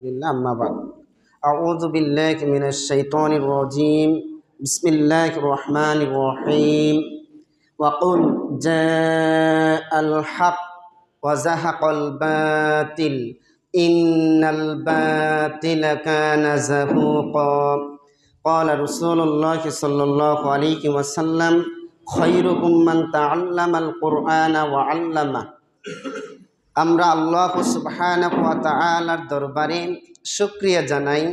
أما بعد أعوذ بالله من الشيطان الرجيم بسم الله الرحمن الرحيم وقل جاء الحق وزهق الباطل إن الباطل كان زهوقا قال رسول الله صلى الله عليه وسلم خيركم من تعلم القرآن وعلمه আমরা আল্লাহ সুবহানাহু ওয়া তাআলার দরবারে শুকরিয়া জানাই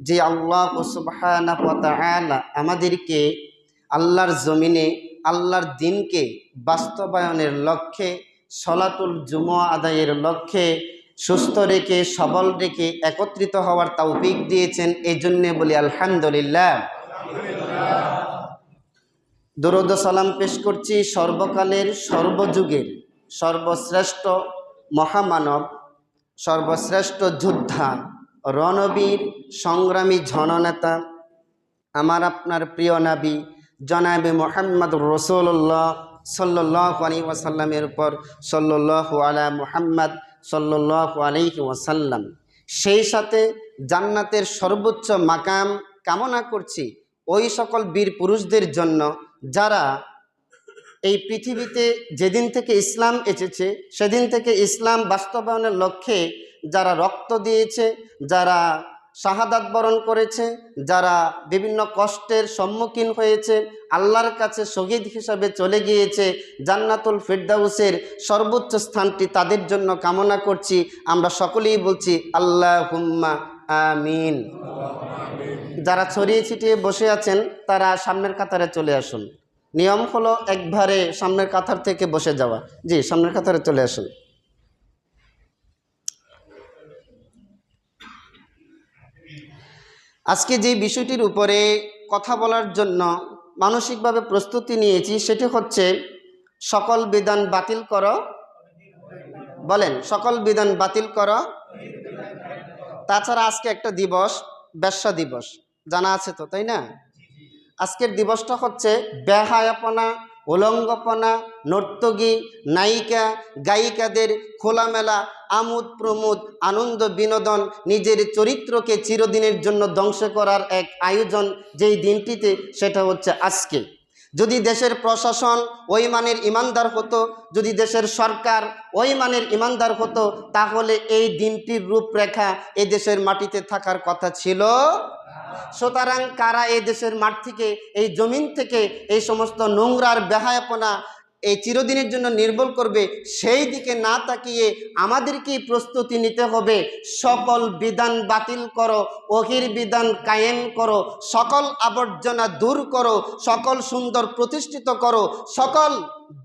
যে আল্লাহ সুবহানাহু ওয়া তাআলা আমাদেরকে আল্লাহর জমিনে আল্লাহর দ্বীনকে বাস্তবায়নের লক্ষ্যে সলাতুল জুমআ আদায়ের লক্ষ্যে সুস্থ রেখে সবল রেখে একত্রিত হওয়ার তৌফিক দিয়েছেন। এই জন্য বলি আলহামদুলিল্লাহ। দরুদ ও সালাম পেশ করছি সর্বকালের সর্বযুগের সর্বশ্রেষ্ঠ মহামানব, সর্বশ্রেষ্ঠ যোদ্ধা, রণবীর, সংগ্রামী জননেতা, আমার আপনার প্রিয় নবী জনাবে মুহাম্মদ রাসূলুল্লাহ সাল্লাল্লাহু আলাইহি ওয়াসাল্লামের উপর সাল্লাল্লাহু আলা মুহাম্মদ সাল্লাল্লাহু আলাইহি ওয়াসাল্লাম। সেই সাথে জান্নাতের সর্বোচ্চ মাকাম কামনা করছি ওই সকল বীর পুরুষদের জন্য যারা এই পৃথিবীতে যেদিন থেকে ইসলাম এসেছে সেদিন থেকে ইসলাম বাস্তবায়নের লক্ষ্যে যারা রক্ত দিয়েছে, যারা শাহাদাত বরণ করেছে, যারা বিভিন্ন কষ্টের সম্মুখীন হয়েছে, আল্লাহর কাছে শহীদ হিসাবে চলে গিয়েছে, জান্নাতুল ফিরদাউসের সর্বোচ্চ স্থানটি তাদের জন্য কামনা করছি। আমরা সকলেই বলছি আল্লাহুম্মা আমিন। যারা ছড়িয়ে ছিটিয়ে বসে আছেন তারা সামনের কাতারে চলে আসুন। নিয়ম হলো একবারে সামনের কাতার থেকে বসে যাওয়া। জি, সামনের কাতারে চলে আসুন। আজকে যে বিষয়টির উপরে কথা বলার জন্য মানসিকভাবে প্রস্তুতি নিয়েছি সেটি হচ্ছে সকল বিধান বাতিল করো। বলেন, সকল বিধান বাতিল করো। তাছাড়া আজকে একটা দিবস, বেশ্যা দিবস, জানা আছে তো, তাই না? আজকের দিবসটা হচ্ছে বেহায়াপনা, উলঙ্গপনা, নর্তকী, নায়িকা, গায়িকাদের খোলামেলা আমোদ প্রমোদ, আনন্দ বিনোদন, নিজের চরিত্রকে চিরদিনের জন্য ধ্বংস করার এক আয়োজন যেই দিনটিতে, সেটা হচ্ছে আজকে। যদি দেশের প্রশাসন ওই মানের ইমানদার হতো, যদি দেশের সরকার ওই মানের ইমানদার হতো, তাহলে এই দিনটির রূপরেখা এ দেশের মাটিতে থাকার কথা ছিল। সুতরাং কারা এই দেশের মাঠ থেকে, এই জমিন থেকে এই সমস্ত নোংরার বেহায়াপনা এই চিরদিনের জন্য নির্মূল করবে, সেই দিকে না তাকিয়ে আমাদেরকে প্রস্তুতি নিতে হবে। সকল বিধান বাতিল করো, ওহির বিধান কায়েম করো, সকল আবর্জনা দূর করো, সকল সুন্দর প্রতিষ্ঠিত করো, সকল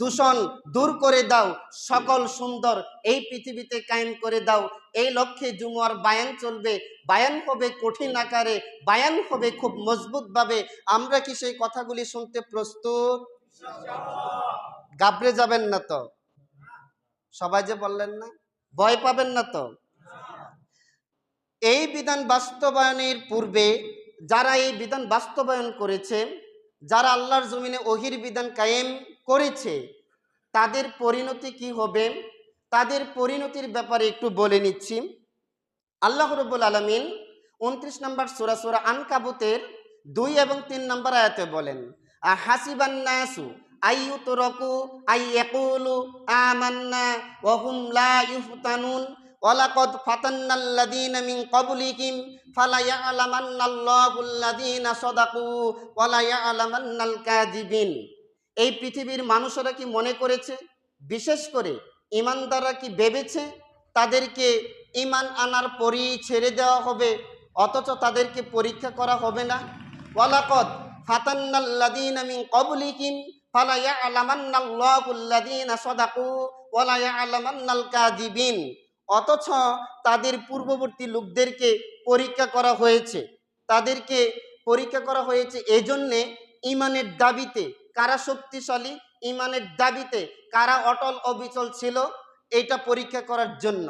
দূষণ দূর করে দাও, সকল সুন্দর এই পৃথিবীতে কায়েম করে দাও। এই লক্ষ্যে জুমার বায়ান চলবে। বায়ান হবে কঠিন আকারে, বায়ান হবে খুব মজবুতভাবে। আমরা কি সেই কথাগুলি শুনতে প্রস্তুত? গাবড়ে যাবেন না তো? সবাই যে বললেন না, ভয় পাবেন না তো? এই বিধান বাস্তবায়নের পূর্বে যারা এই বিধান বাস্তবায়ন করেছে, যারা আল্লাহর জমিনে ওহির বিধান কায়েম করেছে, তাদের পরিণতি কি হবে, তাদের পরিণতির ব্যাপারে একটু বলে নিচ্ছি। আল্লাহ রাব্বুল আলামিন 29 নম্বর সূরা আনকাবুতের 2 এবং 3 নম্বর আয়াতে বলেন, হাসিবান নাসু আইয়ুতরাকু আইয়াকুলু আমান্না ওয়া হুম লা ইফতানুন ওয়ালাকাদ ফাতান্নাল্লাযীনা মিন ক্বাবলিহিম ফালা ইয়ালামান্নাল্লাহুল্লাযীনা সাদাকু ওয়া লা ইয়ালামান্নাল কাযিবিন। এই পৃথিবীর মানুষেরা কি মনে করেছে, বিশেষ করে ঈমানদাররা কি ভেবেছে তাদেরকে ঈমান আনার পরই ছেড়ে দেওয়া হবে, অথচ তাদেরকে পরীক্ষা করা হবে না? ওয়ালাকাদ ফাতান্নাল্লাযীনা মিন ক্বাবলিহিম ফালা ইয়ালামান্নাল্লাহুল্লাযীনা সাদাকু ওয়া লা ইয়ালামান্নাল কাযিবিন। অথচ তাদের পূর্ববর্তী লোকদেরকে পরীক্ষা করা হয়েছে। তাদেরকে পরীক্ষা করা হয়েছে এজন্যে ঈমানের দাবিতে কারা শক্তিশালী, ঈমানের দাবিতে কারা অটল অবিচল ছিল, এটা পরীক্ষা করার জন্য।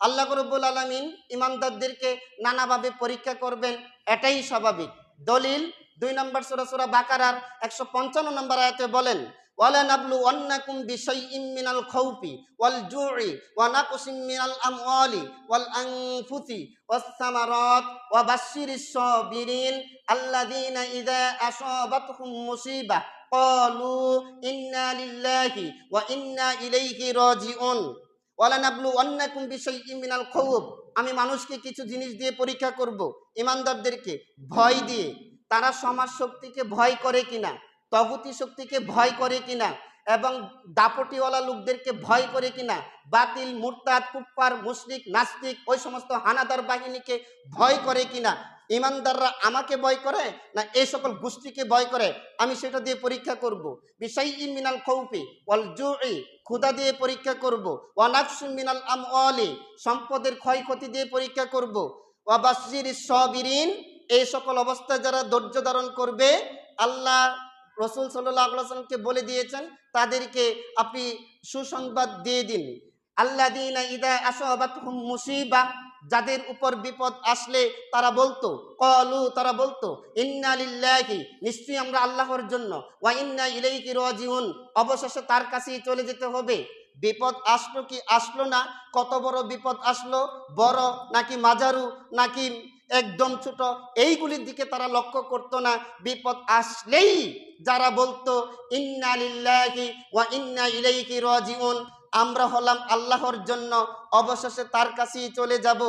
আল্লাহ রাব্বুল আলামিন ঈমানদারদেরকে নানাভাবে পরীক্ষা করবেন, এটাই স্বাভাবিক। দলিল 2 নম্বর সূরা বাকারার 155 নম্বর আয়াতে বলেন, ওয়ালানাবলুওয়ান্নাকুম বিশাইইম মিনাল খাউফি ওয়াল জু'i ওয়া নাকসিম মিনাল আমওয়ালি ওয়াল আনফুসি ওয়াস সামারাত ওয়া বাশশিরিস সাবিরিন আল্লাযীনা ইযা আসাবাতহুম মুসিবাহ ক্বালু ইন্না লিল্লাহি ওয়া ইন্না ইলাইহি রাজিউন। ওয়ালানাবলুওয়ান্নাকুম বিশাইইম মিনাল খাউফ, আমি মানুষকে কিছু জিনিস দিয়ে পরীক্ষা করব। ইমানদারদেরকে ভয় দিয়ে, তারা সমাজ শক্তিকে ভয় করে কিনা, তগুতি শক্তিকে ভয় করে কিনা, এবং দাপটিওয়ালা লোকদেরকে ভয় করে কিনা, বাতিল মুরতাদ কুফফার মুশরিক নাস্তিক ওই সমস্ত হানাদার বাহিনীকে ভয় করে কিনা, ইমানদাররা আমাকে ভয় করে না এই সকল গোষ্ঠীকে ভয় করে, আমি সেটা দিয়ে পরীক্ষা করব। বিশাইইম মিনাল খাউফি ওয়াল জু'i, ক্ষুধা দিয়ে পরীক্ষা করব। ওয়া নাকসিম মিনাল আমওয়ালি, সম্পদের ক্ষয়ক্ষতি দিয়ে পরীক্ষা করব। ওয়া বাশশিরিস সাবিরিন, এই সকল অবস্থায় যারা ধৈর্য ধারণ করবে, আল্লাহ রসুল সাল্লাল্লাহু আলাইহি ওয়াসাল্লামকে বলে দিয়েছেন তাদেরকে আপনি সুসংবাদ দিয়ে দিন। আল্লাযীনা ইযা আসাবাতহুম মুসিবা, যাদের উপর বিপদ আসলে তারা বলতো, তারা বলতো ইন্না লিল্লাহি, নিশ্চয়ই আমরা আল্লাহর জন্য, ওয়া ইন্না ইলাইহি রাজিউন, অবশেষে তার কাছেই চলে যেতে হবে। বিপদ আসলো কি আসলো না, কত বড় বিপদ আসলো, বড় নাকি মাঝারু নাকি একদম ছোট, এইগুলির দিকে তারা লক্ষ্য করতো না। বিপদ আসলেই যারা বলতো ইন্না লিল্লাহি ওয়া ইন্না ইলাইহি রাজিউন, আমরা হলাম আল্লাহর জন্য, অবশেষে তার কাছেই চলে যাব।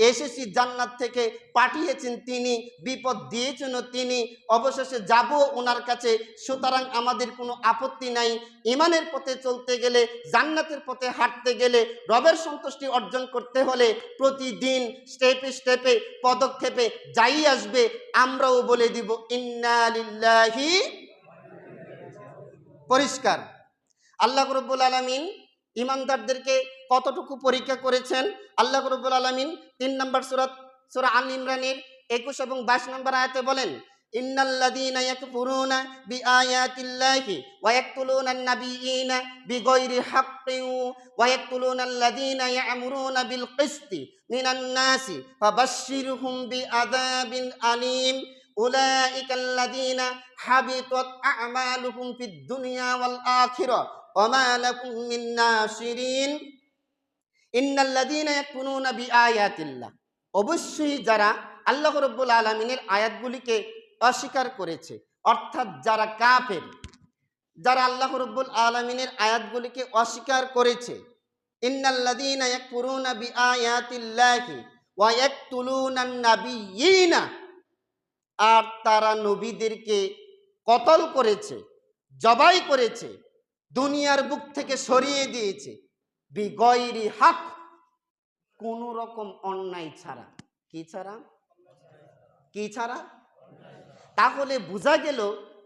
এসেছি জান্নাত থেকে, পাঠিয়েছেন তিনি, বিপদ দিয়েছেন তিনি, অবশেষে যাব ওনার কাছে, সুতরাং আমাদের কোনো আপত্তি নাই। ঈমানের পথে চলতে গেলে, জান্নাতের পথে হাঁটতে গেলে, রবের সন্তুষ্টি অর্জন করতে হলে প্রতিদিন স্টেপে স্টেপে পদক্ষেপে যাই আসবে আমরাও বলে দিব ইন্না লিল্লাহি। পরিষ্কার। আল্লাহ রাব্বুল আলামিন ইমানদারদেরকে কতটুকু পরীক্ষা করেছেন, আল্লাহ রাব্বুল আলামিন 3 নম্বর সূরা আল ইমরানের 21 এবং 22 নম্বর আয়াতে বলেন, ইন্নাল্লাযীনা ইয়াকফুরুনা বিআয়াতিল্লাহি ওয়া ইয়াকতুলুনান নাবিয়্যিনা বিগাইরি হাক্কিন ওয়া ইয়াকতুলুনাল্লাযীনা ইয়া'মুরুনা বিল কিসতি মিনান নাসি ফাবাশশিরহুম বিআযাবিন আলীম উলাইকাল্লাযীনা হাবিতাত আ'মালুহুম ফিদ দুনিয়া ওয়াল আখিরাহ ওয়া মা লাকুম মিন নাসিরিন। ইন্নাল্লাযীনা ইয়াকফুরুনা বিআয়াতিল্লাহ, অবশ্যই যারা আল্লাহ রাব্বুল আলামিনের আয়াতগুলিকে অস্বীকার করেছে, অর্থাৎ যারা কাফের, যারা আল্লাহ রাব্বুল আলামিনের আয়াতগুলিকে অস্বীকার করেছে। ইন্নাল্লাযীনা ইয়াকফুরুনা বিআয়াতিল্লাহি ওয়া ইয়াকতুলুনান নাবিয়্যিনা, আর তারা নবীদেরকে কতল করেছে, জবাই করেছে, দুনিয়ার বুক থেকে সরিয়ে দিয়েছে, বিগয়রি হক, কোন রকম অন্যায় ছাড়া। কি ছাড়া? কি ছাড়া? তাহলে বোঝা গেল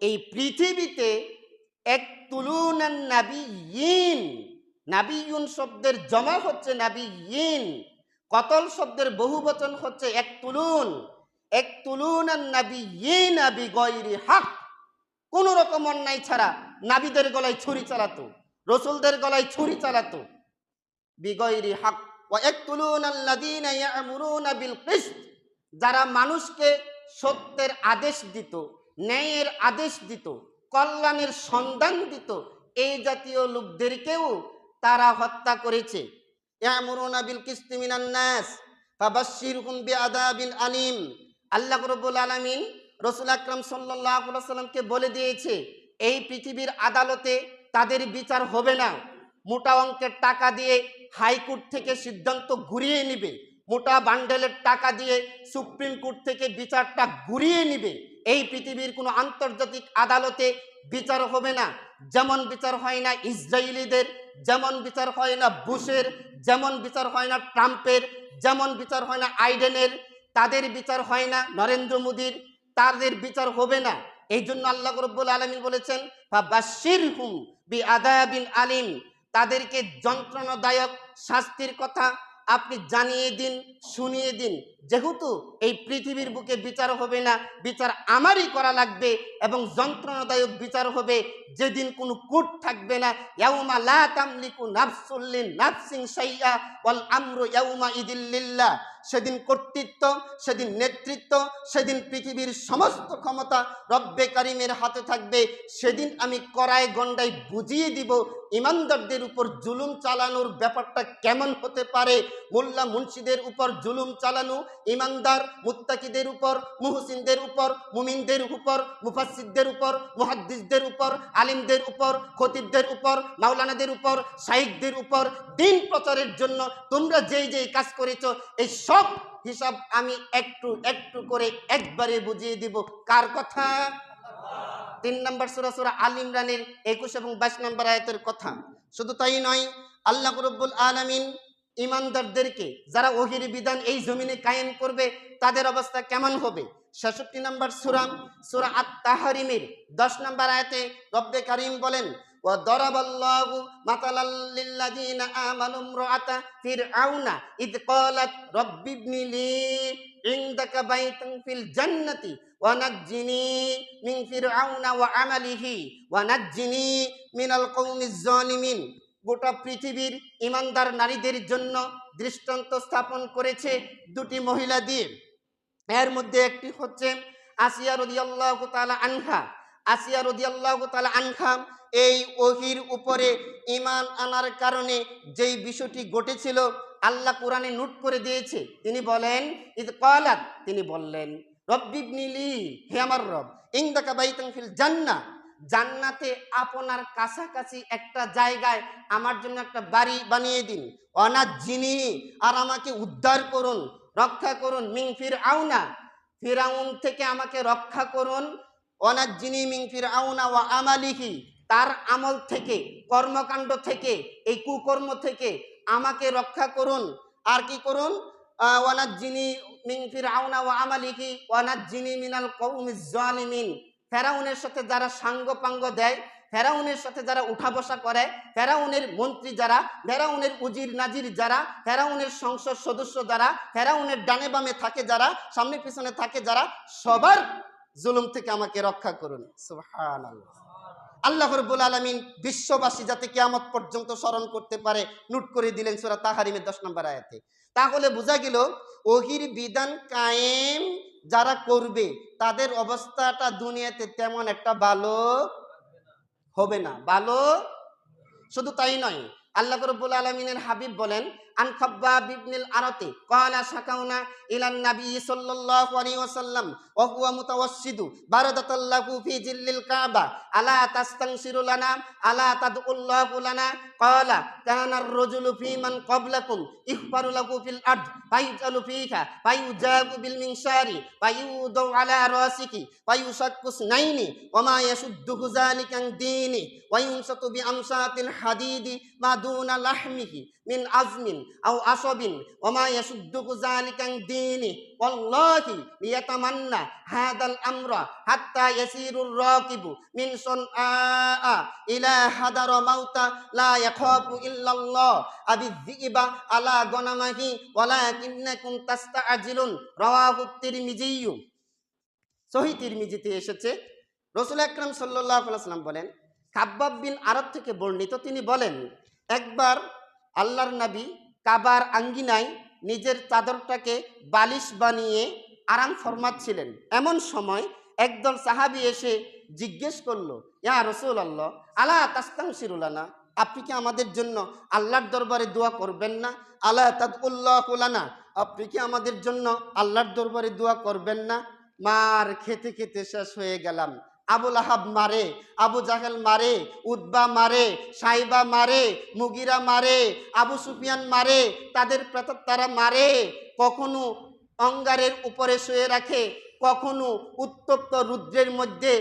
এই পৃথিবীতে ইয়াকতুলুনান নাবিয়্যিন, নাবিয়ুন শব্দের জমা হচ্ছে নাবিয়্যিন, কতল শব্দের বহুবচন হচ্ছে ইয়াকতুলুন, ইয়াকতুলুনান নাবিয়্যিনা বিগয়রি হক, কোন রকম অন্যায় ছাড়া নাবিদের গলায় ছুরি চালাতো, রসুলদের গলায় ছুরি চালাতো। বিগয়রি হক ওয়া ইয়াকতুলুনাল্লাযীনা ইয়া'মুরুনা বিল কিসত, যারা মানুষকে সত্যের আদেশ দিত, ন্যায়ের আদেশ দিত, কল্যাণের সন্ধান দিত, এই জাতীয় লোকদেরকেও তারা হত্যা করেছে। ইয়া'মুরুনা বিল কিসতি মিনান নাস ফাবাশশিরহুম বিআযাবিন আলীম। আল্লাহ রাব্বুল আলামিন রাসূল আকরাম সাল্লাল্লাহু আলাইহি ওয়াসাল্লামকে বলে দিয়েছে, এই পৃথিবীর আদালতে তাদের বিচার হবে না। মোটা অঙ্কের টাকা দিয়ে হাইকোর্ট থেকে সিদ্ধান্ত ঘুরিয়ে নিবে, মোটা বান্ডেলের টাকা দিয়ে সুপ্রিম কোর্ট থেকে বিচারটা ঘুরিয়ে নিবে। এই পৃথিবীর কোনো আন্তর্জাতিক আদালতে বিচার হবে না। যেমন বিচার হয় না ইসরায়েলিদের, যেমন বিচার হয় না বুশের, যেমন বিচার হয় না ট্রাম্পের, যেমন বিচার হয় না আইডেনের, তাদের বিচার হয় না নরেন্দ্র মোদীর, তাদের বিচার হবে না। এই জন্য আল্লাহ রাব্বুল আলামিন বলেছেন ফাবাশশিরহুম বিআযাবিন আলীম, তাদেরকে যন্ত্রণাদায়ক শাস্তির কথা আপনি জানিয়ে দিন, শুনিয়ে দিন। যেহেতু এই পৃথিবীর বুকে বিচার হবে না, বিচার আমারই করা লাগবে, এবং যন্ত্রণাদায়ক বিচার হবে যেদিন কোনো কোর্ট থাকবে না। ইয়াউমা লা তামলিকু নাফসুল লিনাফসিন শাইআ ওয়াল আমরু ইয়াউমা ইদিল লিল্লাহ। সেদিন কর্তৃত্ব, সেদিন নেতৃত্ব, সেদিন পৃথিবীর সমস্ত ক্ষমতা রব্বে কারিমের হাতে থাকবে। সেদিন আমি কড়ায় গন্ডায় বুঝিয়ে দিব ইমানদারদের উপর জুলুম চালানোর ব্যাপারটা কেমন হতে পারে। মোল্লা মুন্সিদের উপর জুলুম চালানো, ইমানদার মুত্তাকিদের উপর, মুহসিনদের উপর, মুমিনদের উপর, মুফাসসিরদের উপর, মুহাদ্দিসদের উপর, আলিমদের উপর, খতিবদের উপর, মাওলানাদের উপর, শাইখদের উপর দিন প্রচারের জন্য তোমরা যেই যেই কাজ করেছো এই সব হিসাব আমি একটু একটু করে একবারে বুঝিয়ে দিব। কার কথা? 3 নম্বর সূরা সূরা আল ইমরানের 21 এবং 22 নম্বর আয়াতের কথা। শুধু তাই নয়, আল্লাহ রাব্বুল আলামিন ইমানদারদেরকে যারা ওহীর বিধান এই জমিনে কায়েম করবে তাদের অবস্থা কেমন হবে 66 নম্বর সূরা সূরা আত-তাহরিমের 10 নম্বর আয়াতে রব্বে কারীম বলেন, وضرب الله مثلا للذين آمنوا امرأة فرعون إذ قالت رب ابن لي عندك بيتا في الجنة ونجني من فرعون وعمله ونجني من القوم الظالمين। গোটা পৃথিবীর ইমানদার নারীদের জন্য দৃষ্টান্ত স্থাপন করেছে দুটি মহিলা দিয়ে। এর মধ্যে একটি হচ্ছে আসিয়া রাদিয়াল্লাহু তাআলা আনহা। আসিয়া রাদিয়াল্লাহু তাআলা আনহা এই ওহীর উপরে ঈমান আনার কারণে যেই বিষয়টি ঘটেছিল আল্লাহ কোরআনে নোট করে দিয়েছে। তিনি বলেন, ইদ ক্বালাত, তিনি বললেন, রব্বি ইবনিলি, হে আমার রব, ইনদাকা বাইতান ফিল জান্নাহ, জান্নাতে আপনার কাছাকাছি একটা জায়গায় আমার জন্য একটা বাড়ি বানিয়ে দিন। ওয়ানাজ্জিনি, আর আমাকে উদ্ধার করুন, রক্ষা করুন, মিন ফিরআউনা, ফিরআউন থেকে আমাকে রক্ষা করুন। ওয়ানাজ্জিনি মিন ফিরআউনা ওয়া আমালিহি, তার আমল থেকে, কর্মকাণ্ড থেকে, এই কুকর্ম থেকে আমাকে রক্ষা করুন। আর কি করুন? ওয়ানাজ্জিনি মিন ফিরআউনা ওয়া আমালিহি ওয়ানাজ্জিনি মিনাল কওমিজ জালিমিন। ফেরাউনের সাথে যারা সাঙ্গপাঙ্গ দেয়, ফেরাউনের সাথে যারা উঠা বসা করে, ফেরাউনের মন্ত্রী যারা, ফেরাউনের উজির নাজির যারা, ফেরাউনের সংসদ সদস্য যারা, ফেরাউনের ডানে বামে থাকে যারা, সামনে পিছনে থাকে যারা, সবার জুলুম থেকে আমাকে রক্ষা করুন। সুবহানাল্লাহ। আল্লাহ রাব্বুল আলামিন বিশ্ববাসী যাতে কিয়ামত পর্যন্ত স্মরণ করতে পারে নোট করে দিলেন সূরা তাহরিমের 10 নম্বর আয়াতে। তাহলে বোঝা গেল ওহীর বিধান কায়েম যারা করবে তাদের অবস্থাটা দুনিয়াতে তেমন একটা ভালো হবে না, ভালো। শুধু তাই নয়, আল্লাহ রাব্বুল আলামিনের হাবিব বলেন, আন খাব্বাব ইবনুল আরাতি ক্বালা শাকাউনা ইলান নবী সাল্লাল্লাহু আলাইহি ওয়াসাল্লাম ওয়া হুয়া মুতাওয়াসসিদু বারাদাতাল্লাহু ফি জিল্লিল কাবা আলা তাস্তানসিরু লানা আলা তাদউল্লাহু লানা ক্বালা কানার রাজুলু ফি মান ক্বাবলাকুম ইখবারু লাহু ফিল আরদ ফাইজালু ফিহা ফায়ুজাবু বিল মিনশারি ফায়ুদু আলা রাসিকি ফায়ুশাক্কু সুনাইনি ওয়া মা ইয়াশুদ্দু যালিকা দীনি ওয়া ইউনসাতু বি আমসাতিল হাদিদি মা দুনা লাহমিহি মিন আজমিন আও আসবিন ওয়া মা ইয়াশুদ্দু যালিকা দীনি ওয়াল্লাহি লিয়াতামান্না হাদাল আমরা হাত্তা ইয়াসিরুর রাকিবু মিন সুনআ ইলা হাদার মাউতা লা ইয়াখাফু ইল্লাল্লাহ আবিযিবা আলা গনামাহি ওয়ালাকিন্নাকুম তাস্তাআজিলুন। রাওয়াহু তিরমিজি। সহিহ তিরমিজিতে এসেছে, রাসূল আকরাম সাল্লাল্লাহু আলাইহি ওয়াসাল্লাম বলেন, খাব্বাব বিন আরত থেকে বর্ণিত, তিনি বলেন, একবার আল্লাহর নবী কাবার আঙ্গিনায় নিজের চাদরটাকে বালিশ বানিয়ে আরাম ফরমাচ্ছিলেন। এমন সময় একদল সাহাবী এসে জিজ্ঞেস করলো, ইয়া রাসূলুল্লাহ আলা তাস্তানসিরু লানা, আপনি কি আমাদের জন্য আল্লাহর দরবারে দোয়া করবেন না? আলা তাদউল্লাহু লানা, আপনি কি আমাদের জন্য আল্লাহর দরবারে দোয়া করবেন না? মার খেতে খেতে শেষ হয়ে গেলাম। আবু লাহাব মারে, আবু জাহেল মারে, উতবা মারে, সাইবা মারে, মুগিরা মারে, আবু সুফিয়ান মারে, তাদের তারা মারে। কখনো অঙ্গারের উপরে শুয়ে রাখে, কখনো উত্তপ্ত রুদ্রের মধ্যে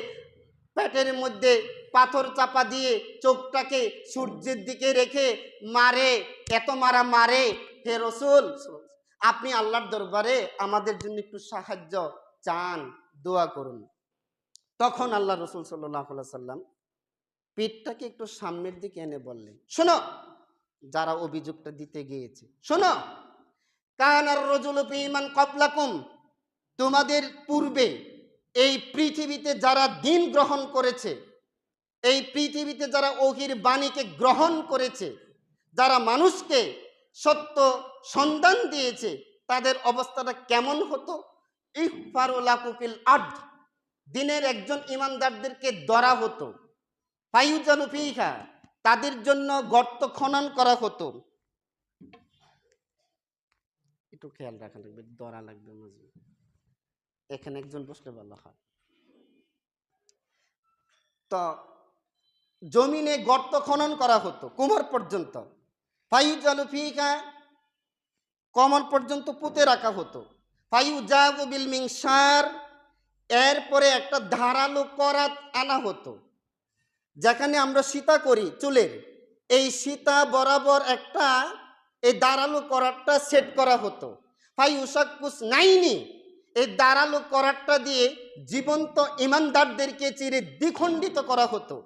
পেটের মধ্যে পাথর চাপা দিয়ে চোখটাকে সূর্যের দিকে রেখে মারে। এত মারা মারে। হে রাসূল, আপনি আল্লাহর দরবারে আমাদের জন্য একটু সাহায্য চান, দোয়া করুন। তখন আল্লাহ রাসূল সাল্লাল্লাহু আলাইহি ওয়াসাল্লাম পিঠটাকে একটু সামনের দিকে এনে বললেন, শোনো, যারা অভিযোগটা দিতে গিয়েছে, শোনো, কানার রাজুলু ফি মান ক্বাবলাকুম, তোমাদের পূর্বে এই পৃথিবীতে যারা দ্বীন গ্রহণ করেছে, এই পৃথিবীতে যারা ওহীর বাণীকে গ্রহণ করেছে, যারা মানুষকে সত্য সন্ধান দিয়েছে, তাদের অবস্থাটা কেমন হতো? ইহফারুলাকু ফিল আরদ, দিনের একজন ইমানদারদেরকে ধরা হতো, ফায়ুজালু ফিহা, তাদের জন্য গর্ত খনন করা হতো। একটু খেয়াল রাখা লাগবে, ধরা লাগবে মাঝে, এখানে একজন বসলে ভালো হয়। তো জমিনে গর্ত খনন করা হতো কোমর পর্যন্ত, ফায়ুজালু ফিহা, কোমর পর্যন্ত পুঁতে রাখা হতো, ফায়ুজাবু বিল মিনশার, এরপরে একটা ধারালো করাত আনা হতো, যেখানে আমরা সীতা করি চুলের, এই সীতা বরাবর একটা এই দাঁড়ালো করাতটা সেট করা হতো। ফায়ুশাক্কুস নাইনি, এই দাঁড়ালো করাতটা দিয়ে জীবন্ত ইমানদারদেরকে চিরে দ্বিখণ্ডিত করা হতো।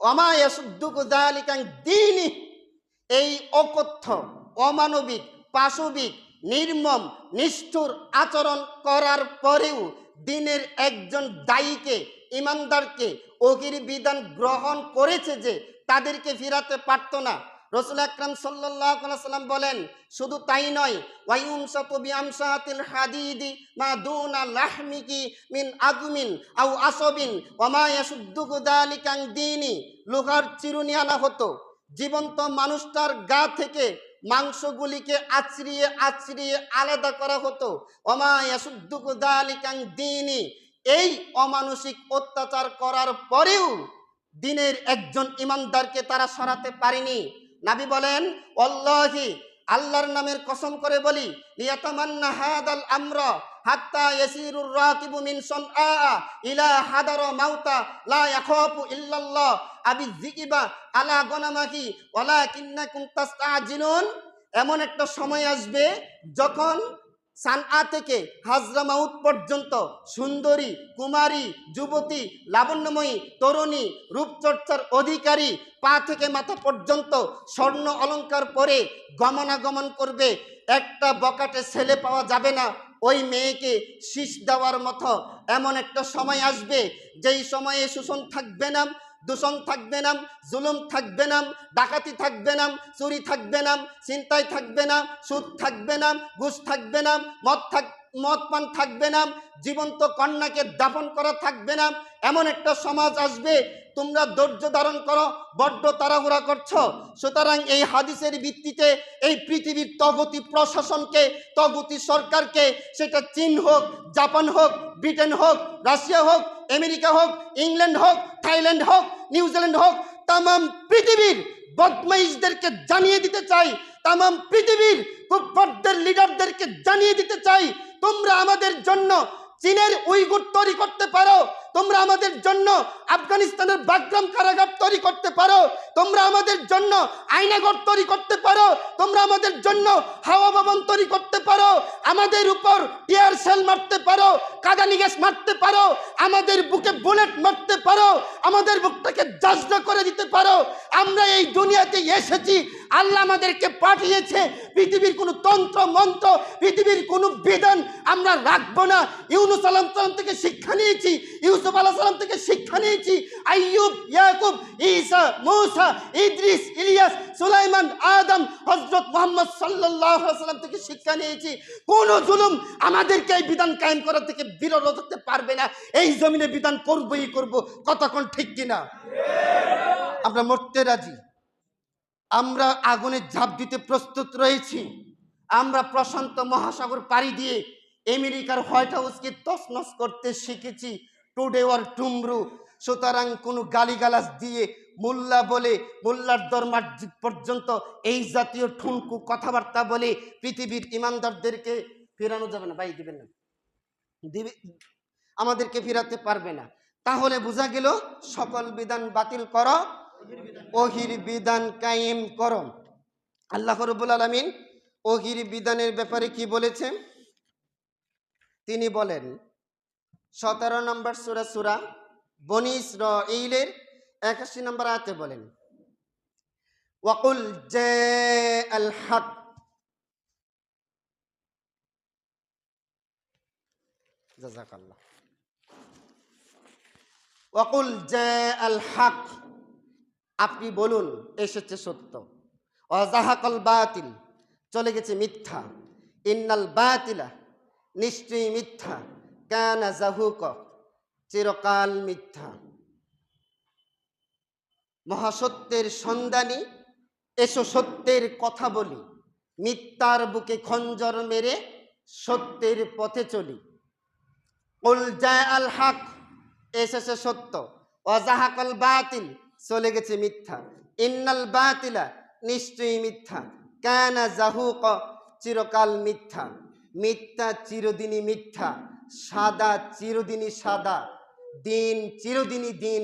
ওমা ইয়াসুদ্দুকু যালিকা দীনি, এই অকথ্য, অমানবিক, পাশবিক, নির্মম, নিষ্ঠুর আচরণ করার পরেও দিনের একজন দায়ীকে, ইমানদারকে ওহির বিধান গ্রহণ করেছে যে তাদেরকে ফিরাতে পারত না। রাসূল আকরাম সাল্লাল্লাহু আলাইহি ওয়াসাল্লাম বলেন, শুধু তাই নয়, ওয়ায়ুমসাতু বিআমসাতিল হাদিদি মা দুনা লাহমিকি মিন আদমিন আও আসবিন ওয়া মা ইয়াসুদ্দুকু যালিকা দীনি, লোহার চিরুনি আনা হতো, জীবন্ত মানুষটার গা থেকে মাংসগুলিকে আছড়িয়ে আছড়িয়ে আলাদা করা হতো। ওয়া মা ইয়াসুদ্দুকু যালিকা দীনি, এই অমানসিক অত্যাচার করার পরেও দিনের একজন ইমানদারকে তারা সরাতে পারেনি। নবী বলেন, ওয়াল্লাহি, আল্লাহর নামের কসম করে বলি, লিয়াতামান্না হাদাল আমরা হাত্তা ইয়াসিরুর রাকিবু মিন সানআ ইলা হাদার মাউতা লা ইয়াখাফু ইল্লাল্লাহ আবি যিকিবা আলা গনামাহি ওয়ালাকিন্নাকুম তাস্তাজিলুন। এমন একটা সময় আসবে যখন সানআ থেকে হাজরামাউত পর্যন্ত সুন্দরী, কুমারী, যুবতী, লাবণ্যময়ী, তরুণী, রূপচর্চার অধিকারী, পা থেকে মাথা পর্যন্ত স্বর্ণ অলংকার পরে গমনাগমন করবে। একটা বকাটে ছেলে পাওয়া যাবে না ওই মেয়েকে শীষ দেওয়ার মতো। এমন একটা সময় আসবে যেই সময়ে শোষণ থাকবে না, দূষণ থাকবে না, জুলুম থাকবে না, ডাকাতি থাকবে না, চুরি থাকবে না, ছিনতাই থাকবে না, সুদ থাকবে না, ঘুষ থাকবে না, মদ পান থাকবে না, জীবন্ত কন্যাকে দাফন করা থাকবে না। এমন একটা সমাজ আসবে, তোমরা ধৈর্য ধারণ করো, বড্ড তাড়াহুড়া করছো। সুতরাং এই হাদিসের ভিত্তিতে এই পৃথিবীর তগতি প্রশাসনকে, তগতি সরকারকে, সেটা চীন হোক, জাপান হোক, ব্রিটেন হোক, রাশিয়া হোক, আমেরিকা হোক, ইংল্যান্ড হোক, থাইল্যান্ড হোক, নিউজিল্যান্ড হোক, তাম পৃথিবীর বদমাইশদেরকে জানিয়ে দিতে চাই, তাম পৃথিবীর কুফফারদের লিডারদেরকে জানিয়ে দিতে চাই, তোমরা আমাদের জন্য চীনের উইগুর তৈরি করতে পারো, তোমরা আমাদের জন্য আফগানিস্তানের বাগরাম কারাগার তৈরি করতে পারো, তোমরা আমাদের জন্য আয়নাগর তৈরি করতে পারো, তোমরা আমাদের জন্য হাওয়া ভবন তৈরি করতে পারো, আমাদের উপর টিয়ার সেল মারতে পারো, কাঁদানি গ্যাস মারতে পারো, আমাদের বুকে বুলেট মারতে পারো, আমাদের বুকটাকে জাজরা করে দিতে পারো। আমরা এই দুনিয়াতে এসেছি, আল্লাহ আমাদেরকে পাঠিয়েছে, পৃথিবীর কোনো তন্ত্র মন্ত্র, পৃথিবীর কোনো বিধান আমরা রাখবো না। ইউনুস আলাইহিস সালাম থেকে শিক্ষা নিয়েছি, ইউসুফ আলাইহিস সালাম থেকে শিক্ষা নিয়েছি, আইয়ুব, ইয়াকুব, ঈসা, মূসা, ইদ্রিস, ইলিয়াস, সুলাইমান, আদম, হযরত মুহাম্মদ সাল্লাল্লাহু আলাইহি ওয়াসাল্লাম থেকে শিক্ষা নিয়েছি। কোন জুলুম আমাদেরকে এই বিধান কায়েম করা থেকে বিরত করতে পারবে না। এই জমিনে বিধান করবই করব, কতক্ষণ ঠিক কিনা? আমরা মরতে রাজি, আমরা আগুনে ঝাঁপ দিতে প্রস্তুত রয়েছি, আমরা প্রশান্ত মহাসাগর পাড়ি দিয়ে আমেরিকার হোয়াইট হাউসকে তছনছ করতে শিখেছি, টুডে ওর টুমরু। সুতরাং কোনো গালিগালাজ দিয়ে মোল্লা বলে, মোল্লার দরমার পর্যন্ত এই জাতীয় ঠুনকু কথাবার্তা বলে পৃথিবীর ইমানদারদেরকে ফেরানো যাবে না। ভাই দিবেন না, দিবে, আমাদেরকে ফিরাতে পারবে না। তাহলে বোঝা গেল সকল বিধান বাতিল করো, ওহির বিধান কায়েম করো। আল্লাহ রাব্বুল আলামিন ওহির বিধানের ব্যাপারে কি বলেছেন? তিনি বলেন 17 নম্বর সূরা বনী ইসরাঈলের 81 নম্বর আয়াতে বলেন, ওয়াকুল জাআল হক, জাযাকাল্লাহ, ওয়াকুল জাআল হক, আপনি বলুন এসেছে সত্য, ওয়াজাহাকাল বাতিল, চলে গেছে মিথ্যা, ইন্নাল বাতিলা, নিশ্চয়ই মিথ্যা, কানা জাহুক, চিরকাল মিথ্যা। মহাসত্যের সন্ধানী, এসো সত্যের কথা বলি, মিথ্যার বুকে খঞ্জর মেরে সত্যের পথে চলি। কুল জা আল হক, এসেছে সত্য, ওয়াজাহাকাল বাতিল, চলে গেছে মিথ্যা। ইন্নাল বাতিলা, নিশ্চয়ই মিথ্যা, কানা জাহুক, চিরকাল মিথ্যা। মিথ্যা চিরদিনই মিথ্যা, সাদা চিরদিনই সাদা, দিন চিরদিনই দিন,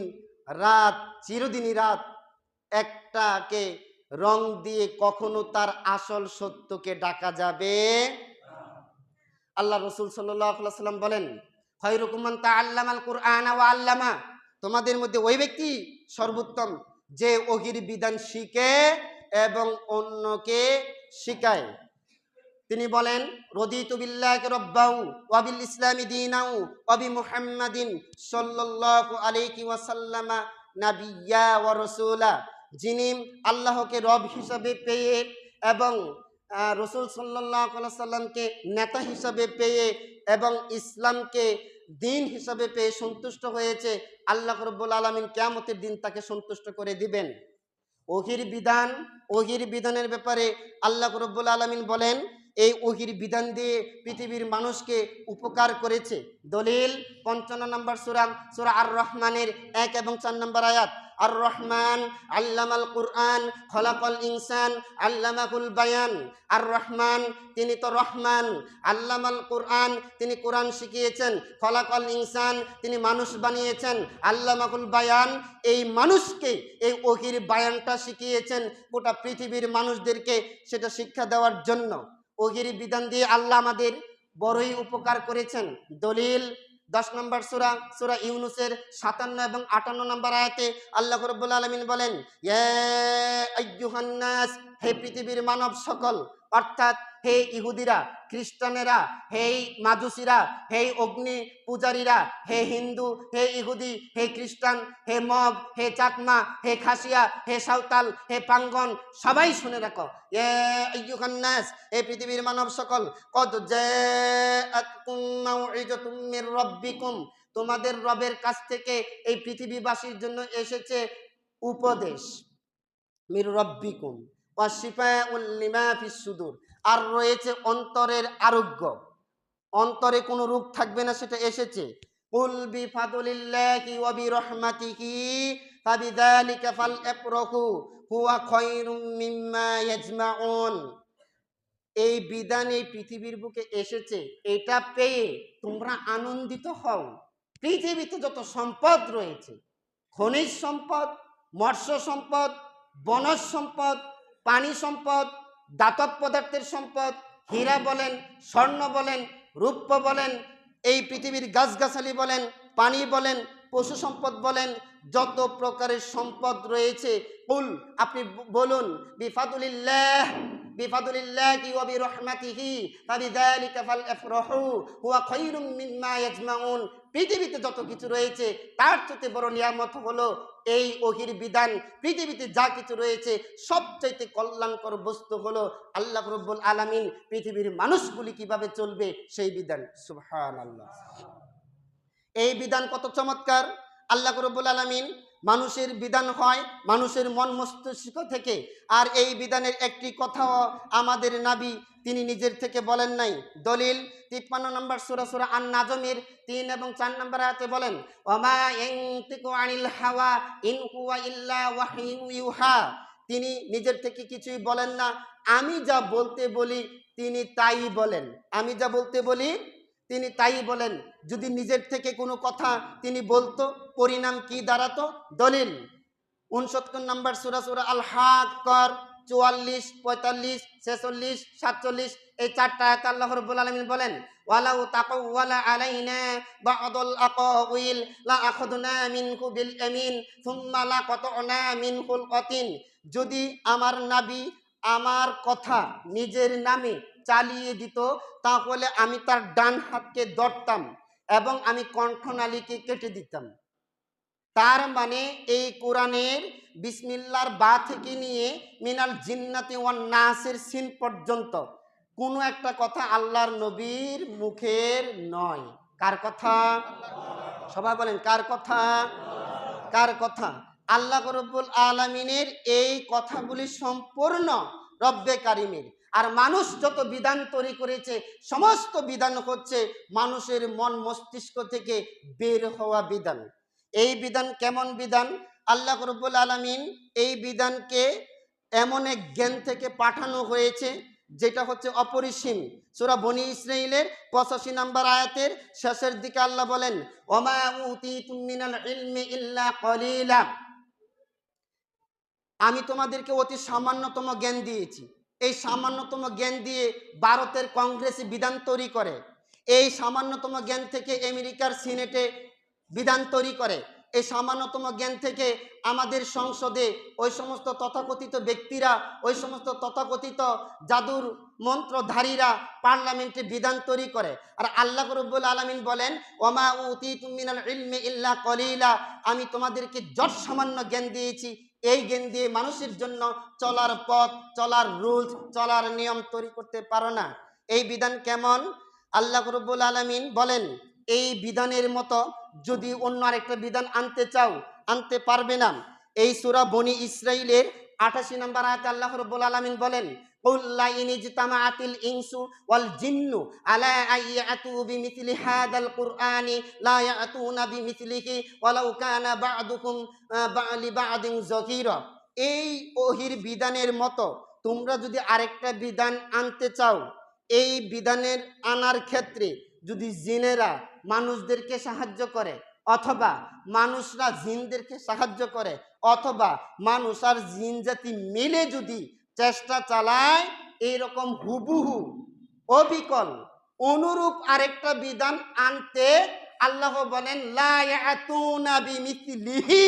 রাত চিরদিনই রাত। একটাকে রং দিয়ে কখনো তার আসল সত্যকে ডাকা যাবে। আল্লাহ রসুল সাল্লাল্লাহু আলাইহি ওয়াসাল্লাম বলেন, খায়রুকুম মান তাআল্লামাল কুরআনা ওয়া আল্লামা, তোমাদের মধ্যে ওই ব্যক্তি সর্বোত্তম যে ওহির বিধান শিখে এবং অন্যকে শিখায়। তিনি বলেন, রদিতু বিল্লাহি রাব্বাহু ওয়া বিল ইসলামি দীনাহু ওয়া বি মুহাম্মাদিন সাল্লাল্লাহু আলাইহি ওয়াসাল্লামা নাবিয়্যা ওয়া রাসূলা। যিনি আল্লাহকে রব হিসাবে পেয়ে এবং রসুল সাল্লাল্লাহু আলাইহি সাল্লামকে নেতা হিসাবে পেয়ে এবং ইসলামকে দিন হিসাবে পেয়ে সন্তুষ্ট হয়েছে, আল্লাহ রাব্বুল আলামিন কিয়ামতের দিন তাকে সন্তুষ্ট করে দিবেন। ওহির বিধানের ব্যাপারে আল্লাহ রাব্বুল আলামিন বলেন, এই ওহির বিধান দিয়ে পৃথিবীর মানুষকে উপকার করেছে। দলিল ৫৫ নম্বর সূরা, সূরা আর রহমানের ১ এবং ৪ নম্বর আয়াত। আর রহমান আল্লামাল কুরআন খলাকাল ইনসান আল্লামাহুল বায়ান। আর রহমান, তিনি তো রহমান, আল্লামাল কুরআন, তিনি কোরআন শিখিয়েছেন, খলাকাল ইনসান, তিনি মানুষ বানিয়েছেন, আল্লামাহুল বায়ান, এই মানুষকে এই ওহির বায়ানটা শিখিয়েছেন গোটা পৃথিবীর মানুষদেরকে সেটা শিক্ষা দেওয়ার জন্য। ওহির বিধান দিয়ে আল্লাহ আমাদের বড়ই উপকার করেছেন। দলিল ১০ নম্বর সূরা, সূরা ইউনূসের ৫৭ এবং ৫৮ নম্বর আয়াতে আল্লাহ রাব্বুল আলামিন বলেন, ইয়া আইয়ুহান নাস, হে পৃথিবীর মানব সকল, অর্থাৎ হে ইহুদিরা, খ্রিস্টানেরা, হে মাজুসিরা, হে অগ্নি পূজারীরা, হে হিন্দু, হে ইহুদি, হে খ্রিস্টান, হে মগ, হে চাকমা, হে খাসিয়া, হে সাঁওতাল, হে পাঙ্গন, সবাই শুনে রাখো। ইয়া আইয়ুহান নাস, হে পৃথিবীর মানব সকল, কদ জাআতকুম মাউইযাতুম মির রাব্বিকুম, তোমাদের রবের কাছ থেকে এই পৃথিবীবাসীর জন্য এসেছে উপদেশ। মির রাব্বিকুম ওয়া শিফাউল লিমা ফিস সুদূর, আর রয়েছে অন্তরের আরোগ্য, অন্তরে কোনো রোগ থাকবে না, সেটা এসেছে। কুল বিফাদলিল্লাহি ওয়া বিরহমাতিহি ফাবিযালিকা ফালইফরাহু হুয়া খায়রুম মিম্মা ইয়াজমাউন। এই বিধান এই পৃথিবীর বুকে এসেছে, এটা পেয়ে তোমরা আনন্দিত হও। পৃথিবীতে যত সম্পদ রয়েছে, খনিজ সম্পদ, মৎস্য সম্পদ, বনজ সম্পদ, পানি সম্পদ, দাতব পদার্থের সম্পদ, হীরা বলেন, স্বর্ণ বলেন, রূপ্য বলেন, এই পৃথিবীর গাছগাছালি বলেন, পানি বলেন, পশু সম্পদ বলেন, যত প্রকারের সম্পদ রয়েছে, কুল, আপনি বলুন, বিফাদুলিল্লাহ বিফাদুলিল্লাহি ওয়া বিরহমাতিহি ফাবিযালিকা ফালইফরাহু হুয়া খায়রুম মিম্মা ইয়াজমাউন। পৃথিবীতে যত কিছু রয়েছে তার চেয়ে বড় নিয়ামত হলো এই ওহির বিধান। পৃথিবীতে যা কিছু রয়েছে সবচাইতে কল্যাণকর বস্তু হলো আল্লাহ রাব্বুল আলামিন পৃথিবীর মানুষগুলি কিভাবে চলবে সেই বিধান। সুবহানাল্লাহ, এই বিধান কত চমৎকার! আল্লাহ রাব্বুল আলামিন, মানুষের বিধান হয় মানুষের মন মস্তিষ্ক থেকে, আর এই বিধানের একটি কথাও আমাদের নবী তিনি নিজের থেকে বলেন নাই। দলিল ৫৩ নম্বর সূরা, সূরা আন-নাজমের ৩ এবং ৪ নম্বর আয়াতে বলেন, ওয়ামা ইয়ানতিকু আনিল হাওয়া ইন হুয়া ইল্লা ওয়াহয়ুন ইউহা, তিনি নিজের থেকে কিছুই বলেন না, আমি যা বলতে বলি তিনি তাই বলেন, আমি যা বলতে বলি তিনি তাই বলেন। যদি নিজের থেকে কোনো কথা তিনি বলতো, পরিণাম কি দাঁড়াতো? দলিল ৬৯ নম্বর সূরা, সূরা আল হাক্কার ৪৪, ৪৫, ৪৬, ৪৭, এই ৪টা আয়াতে আল্লাহ রাব্বুল আলামিন বলেন, ওয়ালাউ তাকাওয়ালা আলাইনা বা'দুল আকাওয়িল লা আখাযনা মিনহু বিল ইয়ামিন সুম্মা লাকাতা'না মিনহুল ওয়াতিন, যদি আমার নবী আমার কথা নিজের নামে চালিয়ে দিত তাহলে আমি তার ডান হাতকে ধরতাম এবং আমি কণ্ঠনালীকে কেটে দিতাম। তার মানে এই কোরআনের বিসমিল্লাহর বা থেকে নিয়ে মিনাল জিন্নাতি ওয়ান নাসের সিন পর্যন্ত কোনো একটা কথা আল্লাহর নবীর মুখের নয়। কার কথা? সবাই বলেন কার কথা? কার কথা? আল্লাহ রব্বুল আলামিনের এই কথাগুলি সম্পূর্ণ রব্বে কারিমের। আর মানুষ যত বিধান তৈরি করেছে সমস্ত বিধান হচ্ছে মানুষের মন মস্তিষ্ক থেকে বের হওয়া বিধান। এই বিধান কেমন বিধান? আল্লাহ রব্বুল আলামিন এই বিধানকে এমন এক জ্ঞান থেকে পাঠানো হয়েছে যেটা হচ্ছে অপরিসীম। সূরা বনী ইসরাঈলের 85 নম্বর আয়াতের শেষের দিকে আল্লাহ বলেন, ওমা উতিতুম মিনাল ইলমি ইল্লা কলিলা, আমি তোমাদেরকে অতি সামান্যতম জ্ঞান দিয়েছি। এই সামান্যতম জ্ঞান দিয়ে ভারতের কংগ্রেসে বিধান তৈরি করে, এই সামান্যতম জ্ঞান থেকে আমেরিকার সিনেটে বিধান তৈরি করে, এই সামান্যতম জ্ঞান থেকে আমাদের সংসদে ওই সমস্ত তথাকথিত ব্যক্তিরা, ওই সমস্ত তথাকথিত জাদুর মন্ত্রধারীরা পার্লামেন্টে বিধান তৈরি করে। আর আল্লাহ রাব্বুল আলামিন বলেন, ওমা উতিতুম মিনাল ইলমি ইল্লা কলিলা, আমি তোমাদেরকে যত সামান্য জ্ঞান দিয়েছি, এই জ্ঞান দিয়ে মানুষের জন্য চলার পথ, চলার রুলস, চলার নিয়ম তৈরি করতে পারো না। এই বিধান কেমন? আল্লাহ রাব্বুল আলামিন বলেন, এই বিধানের মতো যদি অন্য আরেকটা বিধান আনতে চাও, আনতে পারবে না। এই সূরা বনী ইসরাঈলের 88 নম্বর আয়াতে আল্লাহ রাব্বুল আলামিন বলেন, কুল লা ইন ইজতামাআতিল ইনসু ওয়াল জিন্নু আলা আইয়াতু বিমিথলি হাদাল কুরআনি লা ইয়াতুনা বিমিথলিহি ওয়ালাউ কানা বা'দুকুম লিবা'দিন যাহিরা। এই ওহির বিধানের মতো তোমরা যদি আরেকটা বিধান আনতে চাও, এই বিধানের আনার ক্ষেত্রে যদি জিনেরা মানুষদেরকে সাহায্য করে, অথবা মানুষরা জিনদেরকে সাহায্য করে, অথবা মানুষ আর জিন জাতি মিলে যদি চেষ্টা চালায়, এইরকম হুবহু অবিকল অনুরূপ আরেকটা বিধান আনতে আল্লাহ বলেন, লা ইয়াতুনা বিমিথলিহি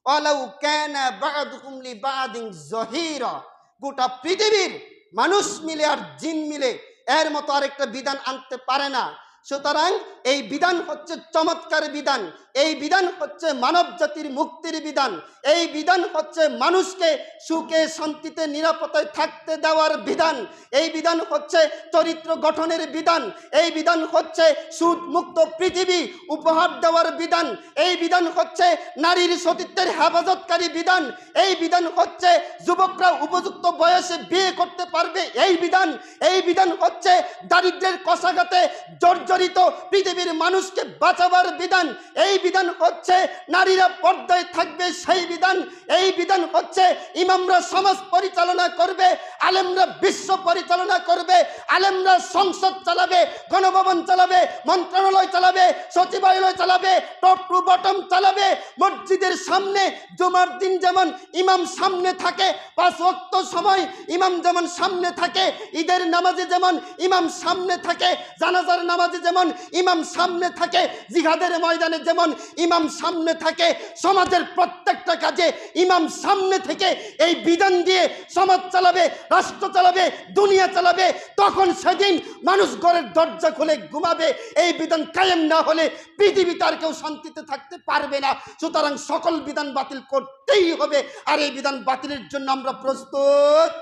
ওয়ালাউ কানা বা'দুকুম লিবা'দিন যাহিরা। গোটা পৃথিবীর মানুষ মিলে আর জিন মিলে এর মতো আরেকটা বিধান আনতে পারে না। সুতরাং এই বিধান হচ্ছে চমৎকার বিধান, এই বিধান হচ্ছে মানব জাতির মুক্তির বিধান, এই বিধান হচ্ছে মানুষকে সুখে শান্তিতে নিরাপত্তায় থাকতে দেওয়ার বিধান, এই বিধান হচ্ছে চরিত্র গঠনের বিধান, এই বিধান হচ্ছে সুদ মুক্ত পৃথিবী উপহার দেওয়ার বিধান, এই বিধান হচ্ছে নারীর সতীত্বের হেফাজতকারী বিধান, এই বিধান হচ্ছে যুবকরা উপযুক্ত বয়সে বিয়ে করতে পারবে এই বিধান, এই বিধান হচ্ছে দারিদ্র্যের কষাঘাতে জর্জরিত পৃথিবীর মানুষকে বাঁচাবার বিধান, এই বিধান হচ্ছে নারীরা পর্দায় থাকবে সেই বিধান, এই বিধান হচ্ছে ইমামরা সমাজ পরিচালনা করবে, আলেমরা বিশ্ব পরিচালনা করবে, আলেমরা সংসদ চালাবে, গণভবন চালাবে, মন্ত্রণালয় চালাবে, সচিবালয় চালাবে, টপ টু বটম চালাবে। মসজিদের সামনে জুমার দিন যেমন ইমাম সামনে থাকে, 5 ওয়াক্ত সময় ইমাম যেমন সামনে থাকে, ঈদের নামাজে যেমন ইমাম সামনে থাকে, জানাজার নামাজে যেমন ইমাম সামনে থাকে, জিহাদের ময়দানে যেমন ইমাম সামনে থাকে, সমাজের প্রত্যেকটা কাজে ইমাম সামনে থেকে এই বিধান দিয়ে সমাজ চালাবে, রাষ্ট্র চালাবে, দুনিয়া চালাবে। তখন সেদিন মানুষ ঘরের দরজা খুলে ঘুমাবে। এই বিধান কায়েম না হলে পৃথিবীতে আর কেউ শান্তিতে থাকতে পারবে না। সুতরাং সকল বিধান বাতিল করতেই হবে, আর এই বিধান বাতিলের জন্য আমরা প্রস্তুত।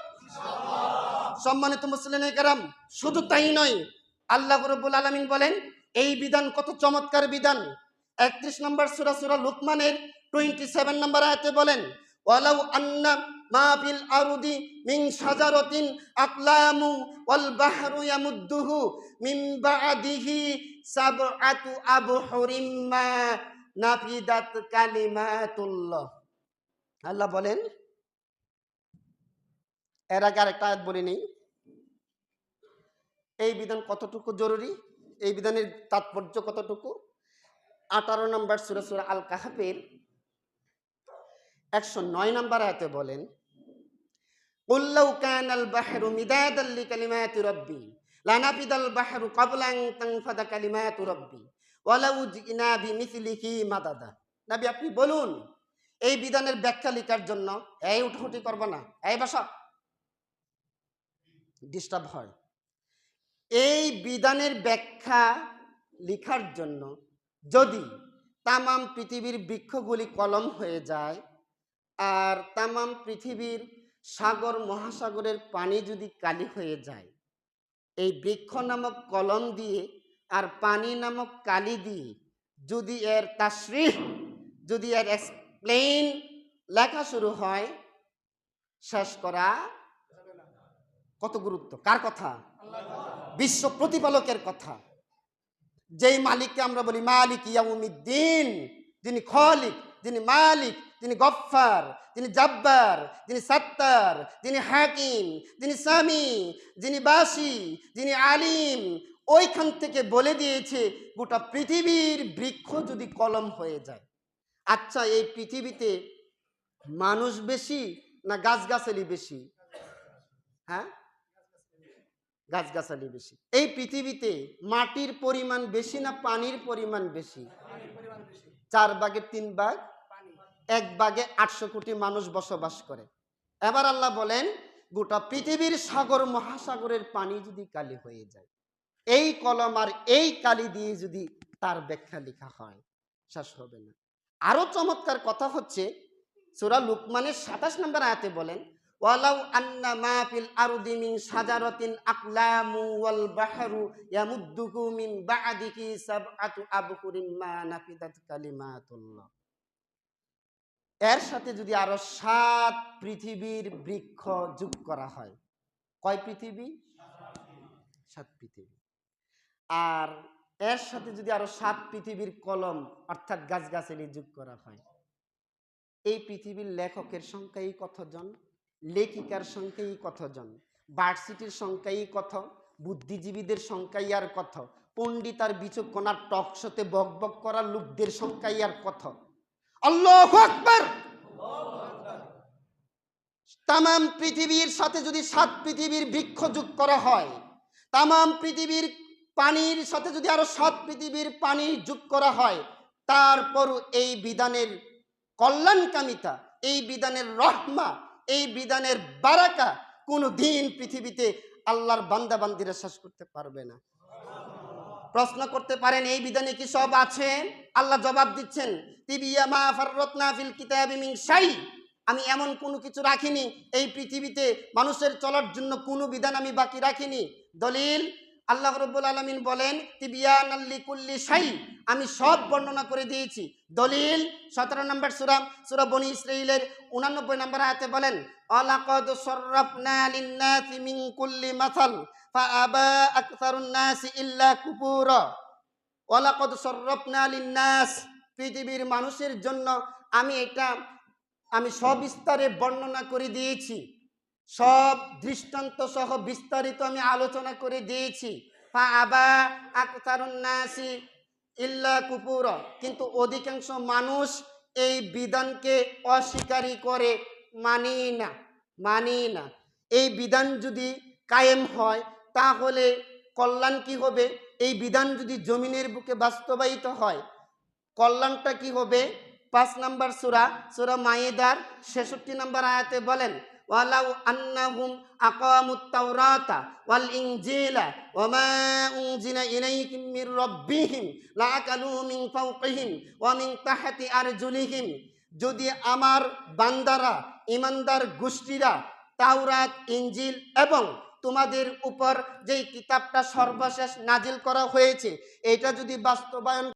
সম্মানিত মুসলিমে কেরাম, শুধু তাই নয়, আল্লাহ রাব্বুল আলামিন বলেন এই বিধান কত চমৎকার বিধান। 31 নম্বর সূরা লুকমানের 27 নম্বর আয়াতে বলেন, ওয়ালাউ আন্না মা ফিল আরদি মিন শাজারাতিন আকলামু ওয়াল বাহরু ইয়ামুদ্দুহু মিন বা'দিহি সাবআতু আবহুরিম মা নাফিদাত কালিমাতুল্লাহ। আল্লাহ বলেন, এর আগে আরেকটা আয়াত বলে নেই, এই বিধান কতটুকু জরুরি, এই বিধানের তাৎপর্য কতটুকু। 18 নম্বর সূরা আল কাহফের 109 নম্বর আয়াতে বলেন, কুল লাউ কানাল বাহরু মিদাদাল লিকালিমাতি রাব্বি লানাফিদাল বাহরু ক্বাবলা আন তানফাদা কালিমাতু রাব্বি ওয়ালাউ জিনা বিমিসলিহি মাদাদা। নবী আপনি বলুন, এই বিধানের ব্যাখ্যা লেখার জন্য, এই উঠোটি করবে না, এই বসা, ডিস্টার্ব হয়। এই বিধানের ব্যাখ্যা লেখার জন্য যদি তামাম পৃথিবীর বৃক্ষগুলি কলম হয়ে যায়, আর তামাম পৃথিবীর সাগর মহাসাগরের পানি যদি কালি হয়ে যায়, এই বৃক্ষ নামক কলম দিয়ে আর পানি নামক কালি দিয়ে যদি এর তাশরিহ, যদি এর এক্সপ্লেইন লেখা শুরু হয়, শেষ করা কত গুরুত্ব। কার কথা? বিশ্ব প্রতিপালকের কথা, যেই মালিককে আমরা বলি মালিক ইয়াউমিদ্দিন, যিনি খলিক, যিনি মালিক, যিনি গফফার, যিনি জাব্বার, যিনি সাত্তার, যিনি হাকিম, যিনি সামি, যিনি বাসি, যিনি আলিম, ওইখান থেকে বলে দিয়েছে গোটা পৃথিবীর বৃক্ষ যদি কলম হয়ে যায়। আচ্ছা, এই পৃথিবীতে মানুষ বেশি না গাছগাছালি বেশি? হ্যাঁ, গাছগাছালি বেশি। এই পৃথিবীতে মাটির পরিমাণ বেশি না পানির পরিমাণ বেশি? 4 ভাগের 3 ভাগ, 1 ভাগে 800 কোটি মানুষ বসবাস করে। এবার আল্লাহ বলেন গোটা পৃথিবীর সাগর মহাসাগরের পানি যদি কালি হয়ে যায়, এই কলম আর এই কালি দিয়ে যদি তার ব্যাখ্যা লেখা হয়, শেষ হবে না। আরো চমৎকার কথা হচ্ছে সূরা লুকমানের 27 নম্বর আয়াতে বলেন ওয়ালাউ আন্না মা ফিল আরদি মিন শাজারাতিন আকলামু ওয়াল বাহরু ইয়ামুদ্দুহু মিন বা'দিহি সাবআতু আবহুরিন মা নাফিদাত কালিমাতুল্লাহ। এর সাথে যদি আরো 7 পৃথিবীর বৃক্ষ যোগ করা হয়, কয় পৃথিবী? 7 পৃথিবী। আর এর সাথে যদি আরো 7 পৃথিবীর কলম অর্থাৎ গাছগাছালি যোগ করা হয়, এই পৃথিবীর লেখকের সংখ্যাই কতজন, লেখিকার সংখ্যাই কতজন, ভার্সিটির সংখ্যাই কত, বুদ্ধিজীবীদের সংখ্যাই আর কত, পণ্ডিত আর বিচক্ষণার টকশোতে বকবক করার লোকদের সংখ্যাই আর কত। আল্লাহু আকবার। তামাম পৃথিবীর সাথে যদি 7 পৃথিবীর বৃক্ষ যোগ করা হয়, তামাম পৃথিবীর পানির সাথে যদি আরো 7 পৃথিবীর পানি যোগ করা হয়, তারপরও এই বিধানের কল্যাণকামিতা, এই বিধানের রহমা, এই বিধানের বারাকা কোনো দিন পৃথিবীতে আল্লাহর বান্দা বান্দিরা শেষ করতে পারবে না। প্রশ্ন করতে পারেন এই বিধানে কি সব আছে? আল্লাহ জবাব দিচ্ছেন তিবিয়া মা ফাররাতনা ফিল কিতাবি মিন শাই, আমি এমন কোনো কিছু রাখিনি এই পৃথিবীতে মানুষের চলার জন্য কোনো বিধান আমি বাকি রাখিনি। দলিল আল্লাহ রাব্বুল আলামিন বলেন তিবিয়ানাল লিকুল্লি শাই, আমি সব বর্ণনা করে দিয়েছি। দলিল 17 নম্বর সূরা বনী ইসরাঈলের 89 নম্বর আয়াতে বলেন আলাকাদ সাররাফনা লিন-নাসি মিন কুল্লি মাসাল ফাআবা আকসারুন নাসি ইল্লা কুফুরা। ওয়ালাকাদ সাররাফনা লিন-নাস, পৃথিবীর মানুষের জন্য আমি সবিস্তারে বর্ণনা করে দিয়েছি, সব দৃষ্টান্ত সহ বিস্তারিত আমি আলোচনা করে দিয়েছি। ফাআবা আকসারুন নাসি ইল্লা কুফুরা, কিন্তু অধিকাংশ মানুষ এই বিধানকে অস্বীকারই করে, মানি না। এই বিধান যদি কায়েম হয় তাহলে কল্যাণ কি হবে? এই বিধান যদি জমিনের বুকে বাস্তবায়িত হয়, কল্যাণটা কি হবে? 5 নম্বর সূরা মাইদার 66 নম্বর আয়াতে বলেন ওয়ালাউ আন্নাহুম আকামুত তাওরাতা ওয়াল ইনজিলা ওয়ামা উনজিলা ইলাইহিম মির রাব্বিহিম লাআকালু মিন ফাওকিহিম ওয়া মিন তাহতি আরজুলিহিম। যদি আমার বান্দারা, ঈমানদার গোষ্ঠীরা তাওরাত, ইনজিল এবং তোমাদের উপর যেই কিতাবটা সর্বশেষ নাজিল করা হয়েছে এটা যদি বাস্তবায়ন